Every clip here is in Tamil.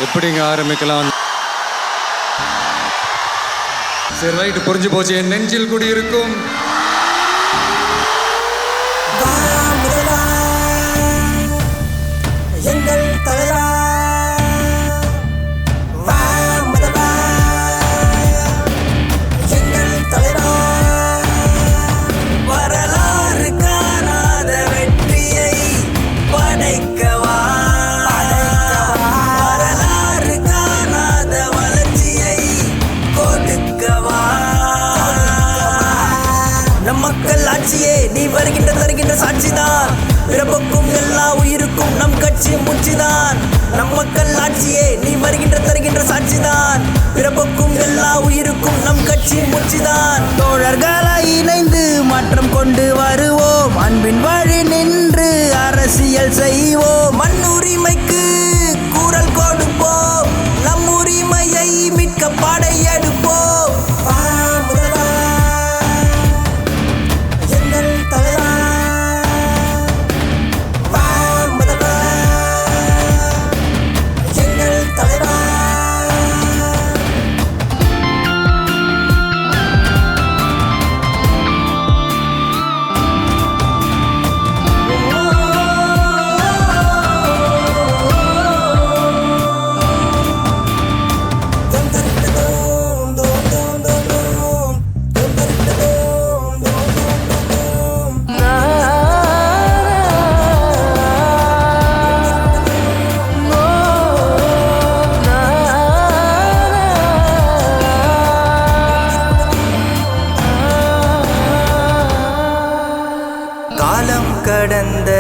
எப்படிங்க ஆரம்பிக்கலாம்? சரி, ரைட்டு, புரிஞ்சு போச்சு. என் நெஞ்சில் குடியிருக்கும் எங்கள் தலைவா, எங்கள் தலைவா, வரலாறு காணாத வெற்றியை படைக்கவா, வரலாறு காணாத வளர்ச்சியை கொடுக்கவா. நம் மக்கள் ஆட்சியே நீ வருகின்ற தருகின்ற சாட்சிதான், பிறப்புக்கும் எல்லா உயிருக்கும் நம் கட்சி மூச்சுதான். நம் மக்கள் ஆட்சியே நீ வருகின்ற தருகின்ற சாட்சிதான், பிறப்புக்கும் எல்லா உயிருக்கும் நம் கட்சி மூச்சுதான். தோழர்களை இணைந்து மாற்றம் கொண்டு வருவோம், அன்பின் வழி நின்று அரசியல் செய்வோம். மண் உரிமைக்கு குரல் கொடுப்போம், நம் உரிமையை மீட்க படையெடுப்போம். காலம் கடந்த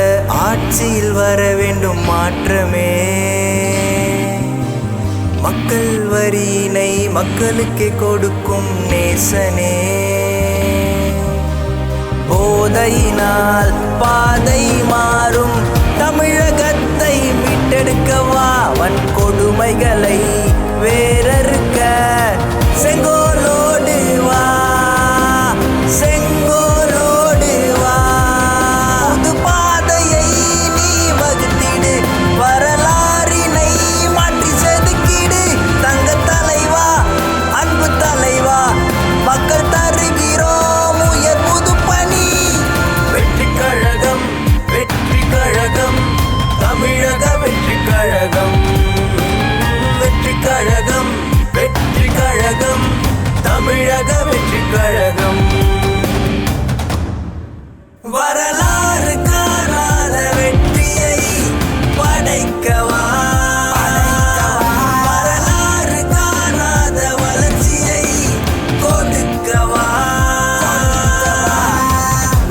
ஆட்சியில் வர வேண்டும் மாற்றமே, மக்கள் வரியினை மக்களுக்கே கொடுக்கும் நேசனே. போதையினால் பாதை மாறும் தமிழகத்தை மீட்டெடுக்கவா, வன்கொடுமைகளை வேறறுக்க செங்கோலோடு வா, செங்கோலோடு வா. புது பாதையை நீ வகுத்திடு, வரலாறினை மாற்றி செதுக்கிடு. தங்க தலைவா, அன்பு தலைவா, மக்கள் தருகிறோம் உயர் புது பணி. வெற்றி கழகம், வெற்றி கழகம், தமிழக வெற்றி கழகம், வெற்றி கழகம், வெற்றி கழகம், தமிழக வெற்றி கழகம். வரலாறு காணாத வெற்றியை படைக்கவா, வரலாறு காணாத வளர்ச்சியை கொடுக்கவா.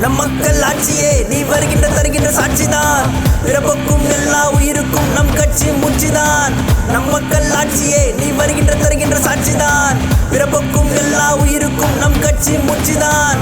நம் மக்கள் ஆட்சியே நீ வருகின்ற தருகின்ற சாட்சிதான், பிறப்புக்கும் எல்லா உயிருக்கும் நம் கட்சி மூச்சுதான். நம் மக்கள் ஆட்சியே நீ வருகின்ற தருகின்ற சாட்சிதான், பிறப்புக்கும் எல்லா உயிருக்கும் நம் கட்சி மூச்சுதான்.